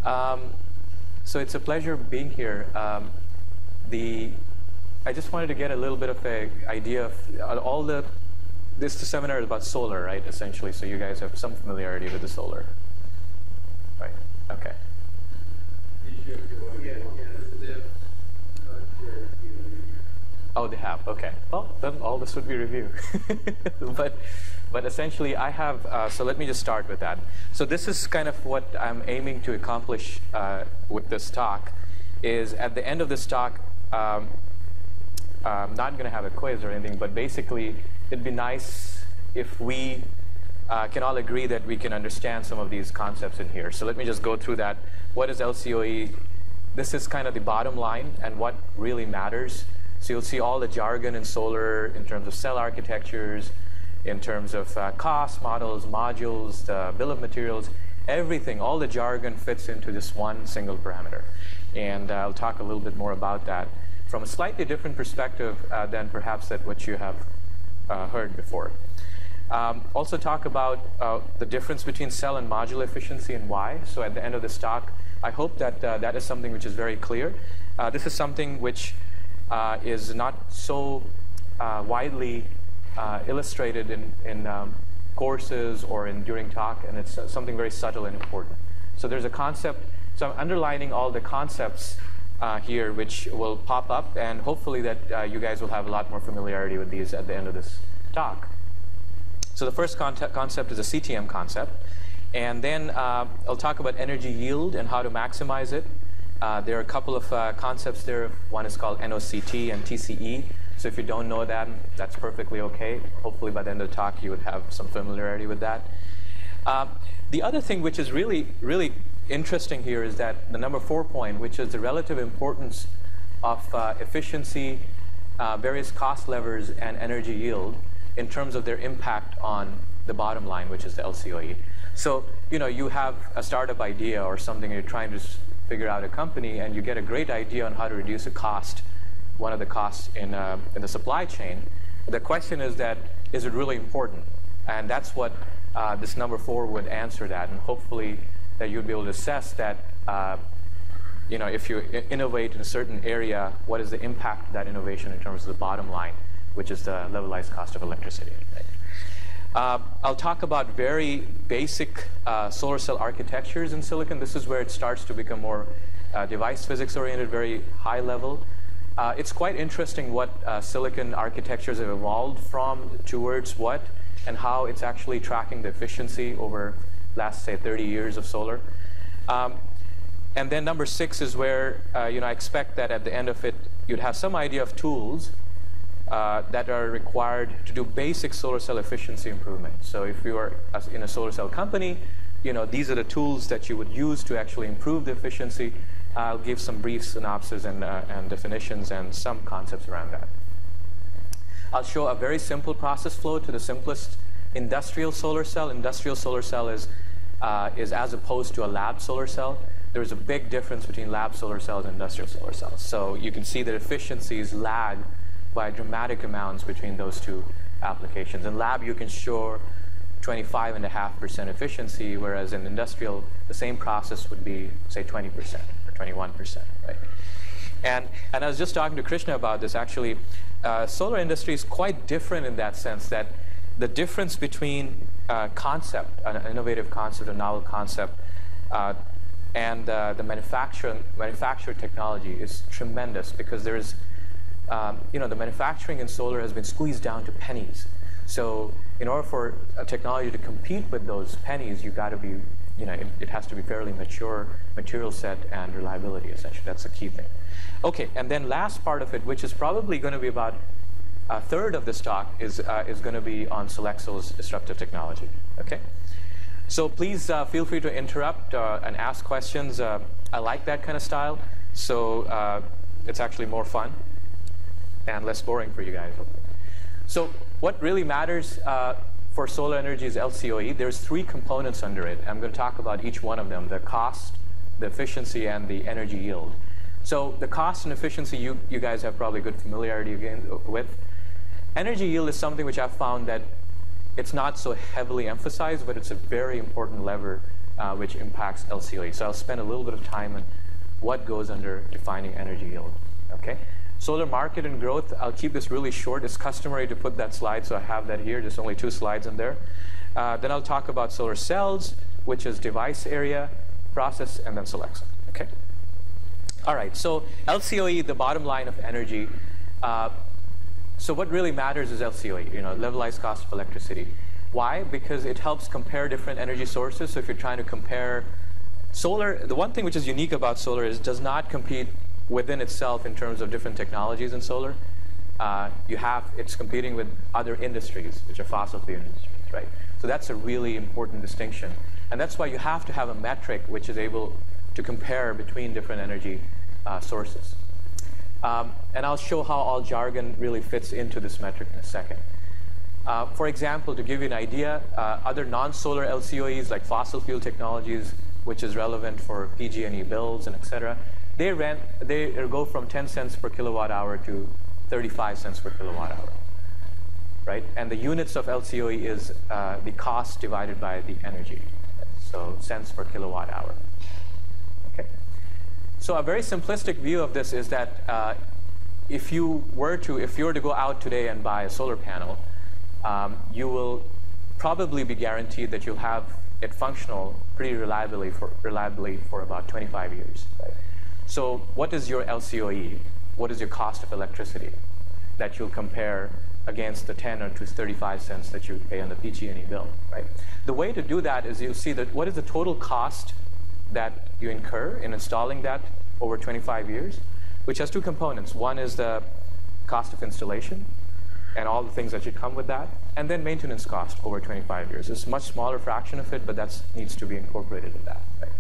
So it's a pleasure being here. I just wanted to get a little bit of an idea of this seminar is about solar, right, essentially, so you guys have some familiarity with the solar. Right, okay. Oh, they have, okay. Well, then all this would be review. But essentially, I have, so let me just start with that. So this is kind of what I'm aiming to accomplish with this talk, is at the end of this talk, I'm not going to have a quiz or anything, but basically, it'd be nice if we can all agree that we can understand some of these concepts in here. So let me just go through that. What is LCOE? This is kind of the bottom line and what really matters. So you'll see all the jargon in solar in terms of cell architectures, in terms of cost models, modules, the bill of materials, everything, all the jargon fits into this one single parameter. And I'll talk a little bit more about that from a slightly different perspective than perhaps that what you have heard before. Also talk about the difference between cell and module efficiency and why. So at the end of this talk, I hope that that is something which is very clear. This is something which is not so widely illustrated in courses or during talk, and it's something very subtle and important. So there's a concept. So I'm underlining all the concepts here which will pop up, and hopefully that you guys will have a lot more familiarity with these at the end of this talk. So the first concept is a CTM concept, and then I'll talk about energy yield and how to maximize it. There are a couple of concepts there. One is called NOCT and TCE. So if you don't know that, that's perfectly okay. Hopefully by the end of the talk you would have some familiarity with that. The other thing which is really, really interesting here is that the number 4 point, which is the relative importance of efficiency, various cost levers, and energy yield in terms of their impact on the bottom line, which is the LCOE. So you have a startup idea or something, you're trying to figure out a company, and you get a great idea on how to reduce a cost, one of the costs in the supply chain. The question is is it really important? And that's what this number 4 would answer that, and hopefully that you'd be able to assess that if you innovate in a certain area, what is the impact of that innovation in terms of the bottom line, which is the levelized cost of electricity. Right? I'll talk about very basic solar cell architectures in silicon. This is where it starts to become more device physics oriented, very high level. It's quite interesting what silicon architectures have evolved from towards what, and how it's actually tracking the efficiency over last, say, 30 years of solar. And then number 6 is where I expect that at the end of it, you'd have some idea of tools that are required to do basic solar cell efficiency improvement. So if you are in a solar cell company, these are the tools that you would use to actually improve the efficiency. I'll give some brief synopses and definitions and some concepts around that. I'll show a very simple process flow to the simplest industrial solar cell. Industrial solar cell is as opposed to a lab solar cell. There's a big difference between lab solar cells and industrial solar cells. So you can see that efficiencies lag by dramatic amounts between those two applications. In lab, you can show 25.5% efficiency, whereas in industrial, the same process would be, say, 20% or 21%, right? And I was just talking to Krishna about this, actually. Solar industry is quite different in that sense, that the difference between concept, an innovative concept, a novel concept, and the manufactured technology is tremendous, because there's the manufacturing in solar has been squeezed down to pennies. So in order for a technology to compete with those pennies, you've got to be, it has to be fairly mature material set and reliability, essentially. That's the key thing. Okay, and then last part of it, which is probably going to be about a third of this talk, is going to be on Solexel's disruptive technology. Okay? So please feel free to interrupt and ask questions. I like that kind of style, so it's actually more fun and less boring for you guys. So what really matters for solar energy is LCOE. There's 3 components under it. I'm going to talk about each one of them: the cost, the efficiency, and the energy yield. So the cost and efficiency, you guys have probably good familiarity again with. Energy yield is something which I've found that it's not so heavily emphasized, but it's a very important lever which impacts LCOE. So I'll spend a little bit of time on what goes under defining energy yield. Okay. Solar market and growth, I'll keep this really short. It's customary to put that slide, so I have that here. There's only 2 slides in there. Then I'll talk about solar cells, which is device area, process, and then Solexel. Okay. All right. So LCOE, the bottom line of energy. So what really matters is LCOE, levelized cost of electricity. Why? Because it helps compare different energy sources. So if you're trying to compare solar, the one thing which is unique about solar is it does not compete within itself in terms of different technologies in solar. It's competing with other industries, which are fossil fuel industries, right? So that's a really important distinction. And that's why you have to have a metric which is able to compare between different energy sources. And I'll show how all jargon really fits into this metric in a second. For example, to give you an idea, other non-solar LCOEs like fossil fuel technologies, which is relevant for PG&E bills and et cetera, they go from 10 cents per kilowatt hour to 35 cents per kilowatt hour, right? And the units of LCOE is the cost divided by the energy, so cents per kilowatt hour. Okay. So a very simplistic view of this is that if you were to go out today and buy a solar panel, you will probably be guaranteed that you'll have it functional pretty reliably for about 25 years. Right? So what is your LCOE? What is your cost of electricity that you'll compare against the 10 or to 35 cents that you pay on the PG&E bill? Right? The way to do that is you'll see that what is the total cost that you incur in installing that over 25 years, which has 2 components. One is the cost of installation and all the things that should come with that, and then maintenance cost over 25 years. It's a much smaller fraction of it, but that needs to be incorporated in that. Right?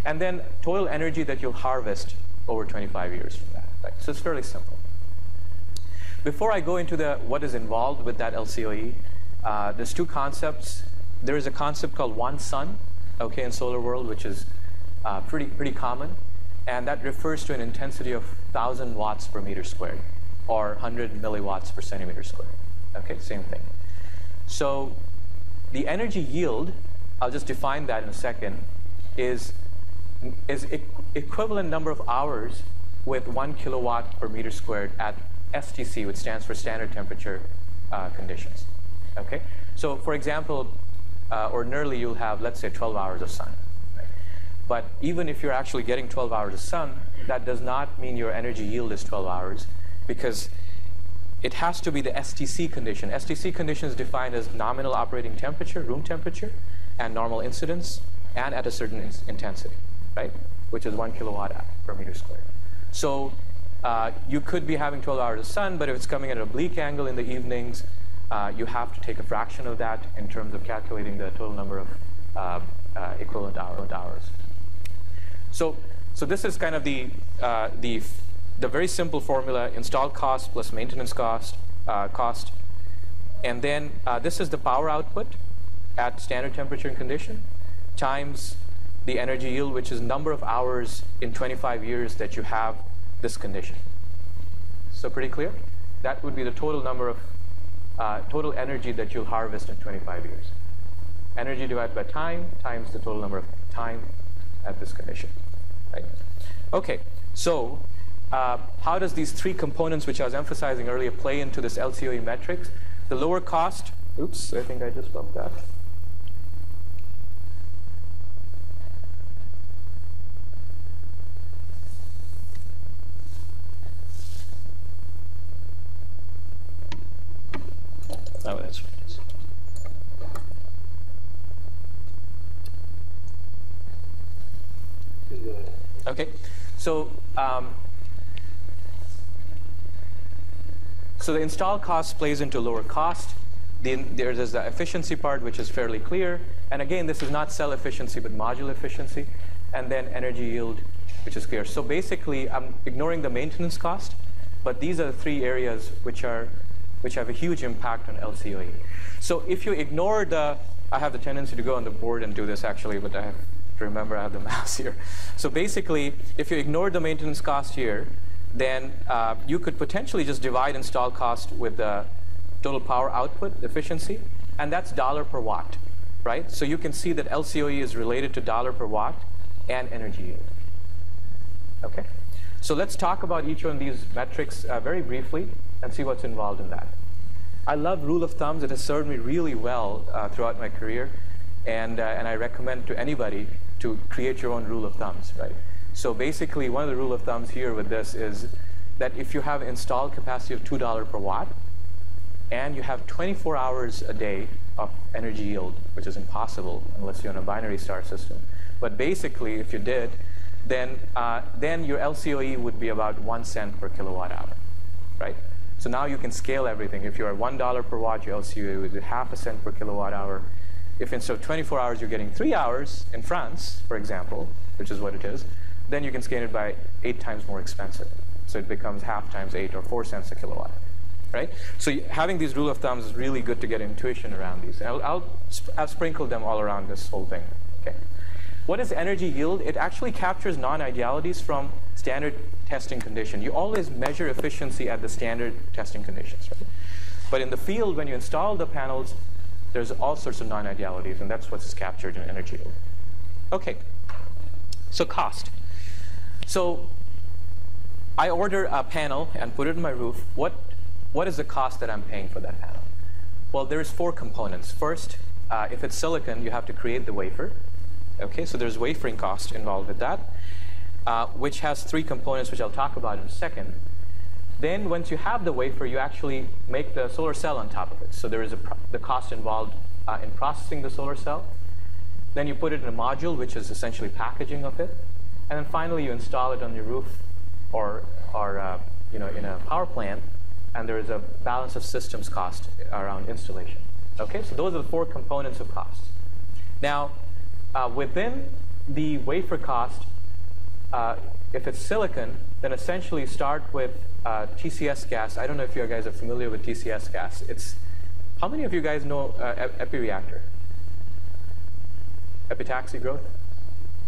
And then total energy that you'll harvest over 25 years from that. Right? So it's fairly simple. Before I go into what is involved with that LCOE, there's 2 concepts. There is a concept called one sun, okay, in solar world, which is pretty common, and that refers to an intensity of 1,000 watts per meter squared, or 100 milliwatts per centimeter squared. Okay, same thing. So the energy yield, I'll just define that in a second, is equivalent number of hours with 1 kilowatt per meter squared at STC, which stands for standard temperature conditions. Okay, so for example, ordinarily you'll have, let's say, 12 hours of sun. Right? But even if you're actually getting 12 hours of sun, that does not mean your energy yield is 12 hours, because it has to be the STC condition. STC condition is defined as nominal operating temperature, room temperature, and normal incidence, and at a certain intensity, right? Which is 1 kilowatt per meter squared. So you could be having 12 hours of sun, but if it's coming at an oblique angle in the evenings, you have to take a fraction of that in terms of calculating the total number of equivalent hours. So this is kind of the very simple formula: installed cost plus maintenance cost, and then this is the power output at standard temperature and condition times the energy yield, which is number of hours in 25 years that you have this condition. So pretty clear? That would be the total number of total energy that you'll harvest in 25 years. Energy divided by time times the total number of time at this condition. Right? Okay, so how does these 3 components, which I was emphasizing earlier, play into this LCOE metrics? The lower cost, oops, I think I just bumped that. Oh, that's right. Okay, so the install cost plays into lower cost. There's the efficiency part, which is fairly clear. And again, this is not cell efficiency, but module efficiency. And then energy yield, which is clear. So basically, I'm ignoring the maintenance cost, but these are the 3 areas which have a huge impact on LCOE. So if you ignore I have the tendency to go on the board and do this actually, but I have to remember I have the mouse here. So basically, if you ignore the maintenance cost here, then you could potentially just divide install cost with the total power output efficiency, and that's dollar per watt. right? So you can see that LCOE is related to dollar per watt and energy yield. Okay? So let's talk about each one of these metrics very briefly and see what's involved in that. I love rule of thumbs. It has served me really well throughout my career, and I recommend to anybody to create your own rule of thumbs, right? So basically, one of the rule of thumbs here with this is that if you have installed capacity of $2 per watt, and you have 24 hours a day of energy yield, which is impossible unless you're on a binary star system. But basically, if you did, then your LCOE would be about 1 cent per kilowatt hour, right? So now you can scale everything. If you're at $1 per watt, your LCOE would be ½ cent per kilowatt hour. If instead of 24 hours, you're getting 3 hours in France, for example, which is what it is, then you can scale it by 8 times more expensive. So it becomes half times 8 or 4 cents a kilowatt, right? So having these rule of thumbs is really good to get intuition around these. I'll sprinkle them all around this whole thing, okay? What is energy yield? It actually captures non-idealities from standard testing condition. You always measure efficiency at the standard testing conditions, right? But in the field, when you install the panels, there's all sorts of non-idealities, and that's what's captured in energy yield. Okay, so cost. So I order a panel and put it on my roof. What is the cost that I'm paying for that panel? Well, there's 4 components. First, if it's silicon, you have to create the wafer. Okay, so there's wafering cost involved with that, which has 3 components, which I'll talk about in a second. Then once you have the wafer, you actually make the solar cell on top of it. So there is the cost involved in processing the solar cell. Then you put it in a module, which is essentially packaging of it. And then finally, you install it on your roof or in a power plant. And there is a balance of systems cost around installation. Okay, so those are the 4 components of cost. Now, within the wafer cost, if it's silicon, then essentially start with TCS gas. I don't know if you guys are familiar with TCS gas. How many of you guys know epi-reactor? Epitaxy growth?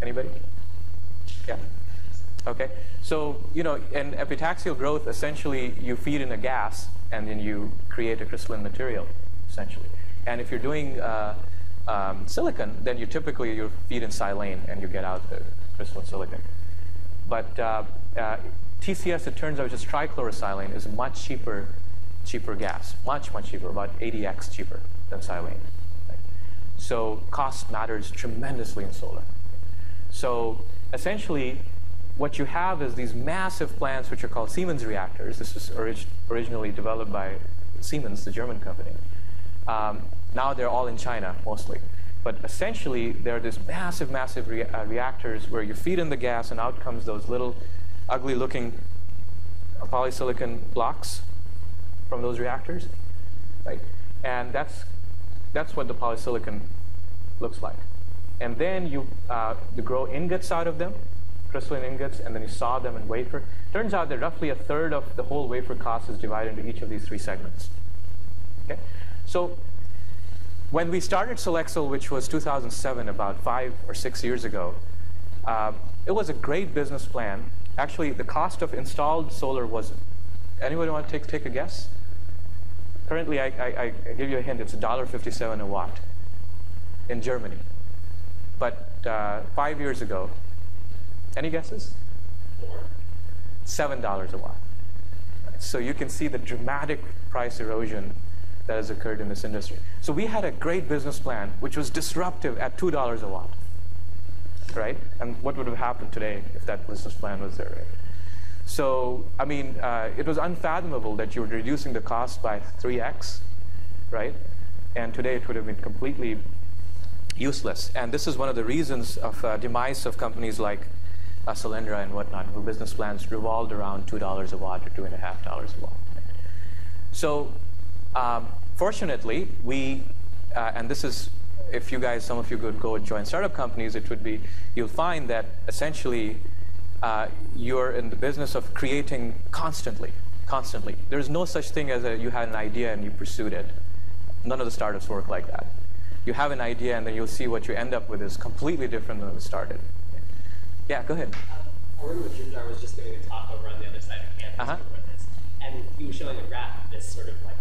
Anybody? Yeah. Okay. So, in epitaxial growth, essentially, you feed in a gas, and then you create a crystalline material, essentially. And if you're doing silicon, then you feed in silane, and you get out the crystalline silicon. But TCS, it turns out, just trichlorosilane is a much cheaper gas, much cheaper, about 80x cheaper than silane. Right? So cost matters tremendously in solar. So essentially, what you have is these massive plants, which are called Siemens reactors. This was originally developed by Siemens, the German company. Now they're all in China, mostly. But essentially, they're these massive reactors where you feed in the gas, and out comes those little ugly-looking polysilicon blocks from those reactors, right? And that's what the polysilicon looks like. And then you grow ingots out of them, crystalline ingots, and then you saw them in wafer. Turns out that roughly 1/3 of the whole wafer cost is divided into each of these 3 segments. Okay? So when we started Solexel, which was 2007, about 5 or 6 years ago, it was a great business plan. Actually, the cost of installed solar was, anybody want to take a guess? Currently, I give you a hint, it's $1.57 a watt in Germany. But 5 years ago, any guesses? $7 a watt. So you can see the dramatic price erosion that has occurred in this industry. So we had a great business plan, which was disruptive at $2 a watt, right? And what would have happened today if that business plan was there, right? So, I mean, it was unfathomable that you were reducing the cost by 3x, right? And today it would have been completely useless. And this is one of the reasons of demise of companies like Solyndra and whatnot, where business plans revolved around $2 a watt or $2.50 a watt. So, fortunately, and this is, if you guys, some of you could go and join startup companies, it would be, you'll find that essentially you're in the business of creating constantly. There's no such thing as you had an idea and you pursued it. None of the startups work like that. You have an idea, and then you'll see what you end up with is completely different than it started. Yeah, go ahead. I remember Jimjar was just giving a talk over on the other side of campus before this, and he was showing a graph of this sort of like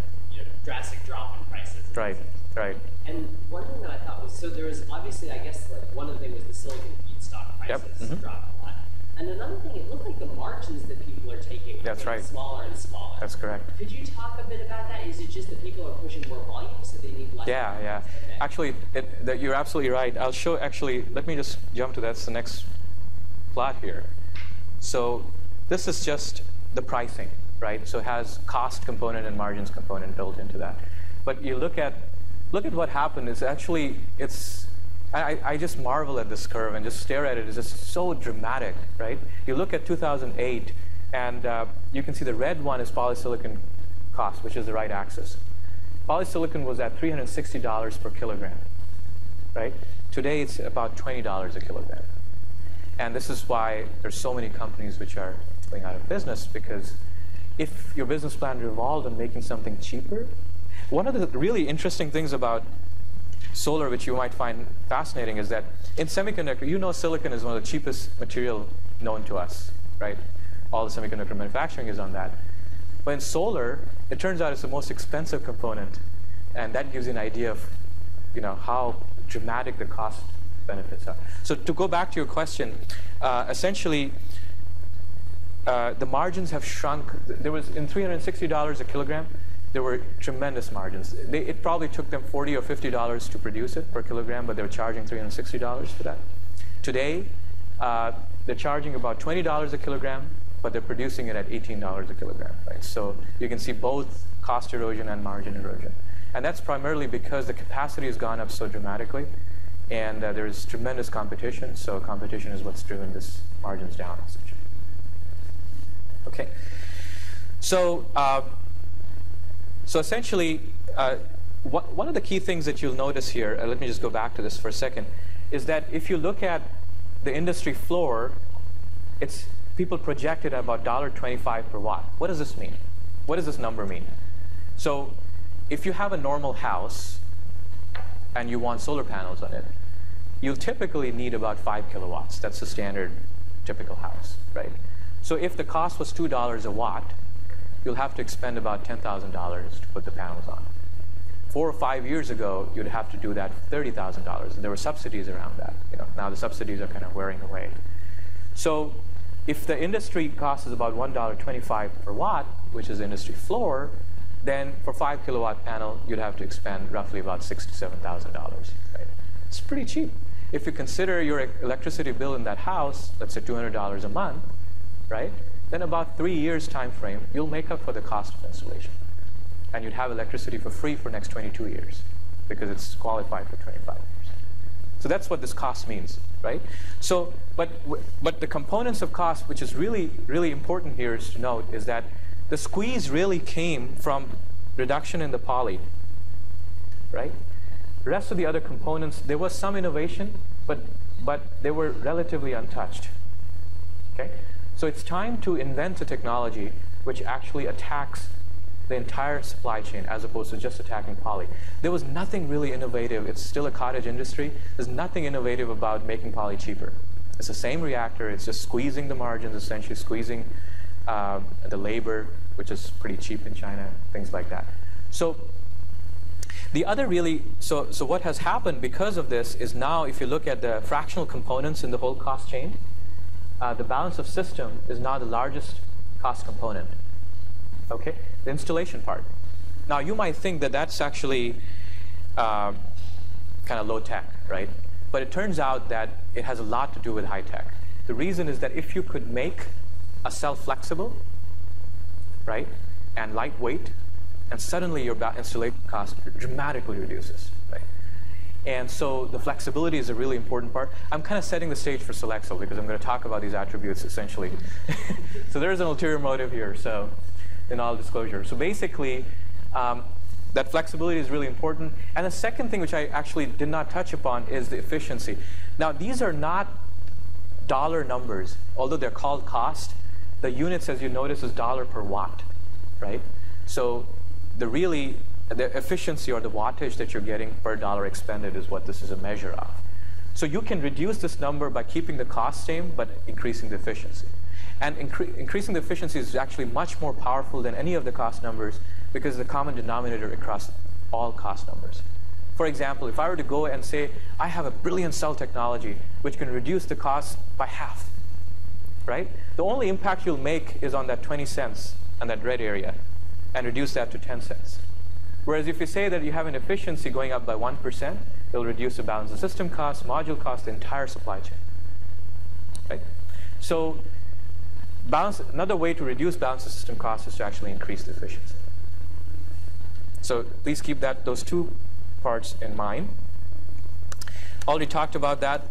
drastic drop in prices. Right, right. And one thing that I thought was, so there was obviously, I guess, like one of the things was the silicon feedstock prices dropped a lot. And another thing, it looked like the margins that people are taking are getting smaller and smaller. That's correct. Could you talk a bit about that? Is it just that people are pushing more volume, so they need less? Yeah, yeah. Okay. Actually, you're absolutely right. I'll show, actually, let me just jump to that. That's the next plot here. So this is just the pricing, right? So it has cost component and margins component built into that. But you look at what happened is actually, I just marvel at this curve and just stare at it. It's just so dramatic, right? You look at 2008, and you can see the red one is polysilicon cost, which is the right axis. Polysilicon was at $360 per kilogram, right? Today, it's about $20 a kilogram. And this is why there's so many companies which are going out of business, because if your business plan revolved on making something cheaper, one of the really interesting things about solar, which you might find fascinating, is that in semiconductor, silicon is one of the cheapest material known to us, right? All the semiconductor manufacturing is on that. But in solar, it turns out it's the most expensive component, and that gives you an idea of, how dramatic the cost benefits are. So to go back to your question, essentially, the margins have shrunk. There was in $360 a kilogram. There were tremendous margins. It probably took them $40 or $50 to produce it per kilogram, but they were charging $360 for that. Today, they're charging about $20 a kilogram, but they're producing it at $18 a kilogram, right? So you can see both cost erosion and margin erosion. And that's primarily because the capacity has gone up so dramatically, and there's tremendous competition. So competition is what's driven this margins down, essentially. Okay. So essentially, one of the key things that you'll notice here, let me just go back to this for a second, is that if you look at the industry floor, it's people projected at about $1.25 per watt. What does this mean? What does this number mean? So if you have a normal house and you want solar panels on it, you'll typically need about 5 kilowatts. That's the standard typical house, right? So if the cost was $2 a watt, you'll have to expend about $10,000 to put the panels on. 4 or 5 years ago, you'd have to do that for $30,000, and there were subsidies around that. Now the subsidies are kind of wearing away. So if the industry cost is about $1.25 per watt, which is industry floor, then for 5 kilowatt panel, you'd have to expend roughly about $6,000 to $7,000. Right? It's pretty cheap. If you consider your electricity bill in that house, let's say $200 a month, right? Then about 3 years time frame, you'll make up for the cost of installation. And you'd have electricity for free for next 22 years because it's qualified for 25 years. So that's what this cost means, right? So, but the components of cost, which is really, really important here is to note, is that the squeeze really came from reduction in the poly, right? The rest of the other components, there was some innovation, but they were relatively untouched, okay? So it's time to invent a technology which actually attacks the entire supply chain as opposed to just attacking poly. There was nothing really innovative. It's still a cottage industry. There's nothing innovative about making poly cheaper. It's the same reactor. It's just squeezing the margins, essentially squeezing the labor, which is pretty cheap in China, things like that. So the other really, so what has happened because of this is now if you look at the fractional components in the whole cost chain, the balance of system is now the largest cost component. Okay, the installation part. Now you might think that that's actually kind of low tech, right? But it turns out that it has a lot to do with high tech. The reason is that if you could make a cell flexible, right, and lightweight, and suddenly your installation cost dramatically reduces, right? And so the flexibility is a really important part. I'm kind of setting the stage for Solexel because I'm going to talk about these attributes essentially. So there is an ulterior motive here. So. In all disclosure. So basically, that flexibility is really important. And the second thing, which I actually did not touch upon, is the efficiency. Now, these are not dollar numbers. Although they're called cost, the units, as you notice, is dollar per watt, right? So the efficiency or the wattage that you're getting per dollar expended is what this is a measure of. So you can reduce this number by keeping the cost same, but increasing the efficiency. And increasing the efficiency is actually much more powerful than any of the cost numbers because the common denominator across all cost numbers. For example, if I were to go and say, I have a brilliant cell technology which can reduce the cost by half, right? The only impact you'll make is on that 20 cents and that red area, and reduce that to 10 cents. Whereas if you say that you have an efficiency going up by 1%, it'll reduce the balance of system cost, module cost, the entire supply chain. Right? So another way to reduce balance of system cost is to actually increase the efficiency. So please keep those two parts in mind. Already talked about that.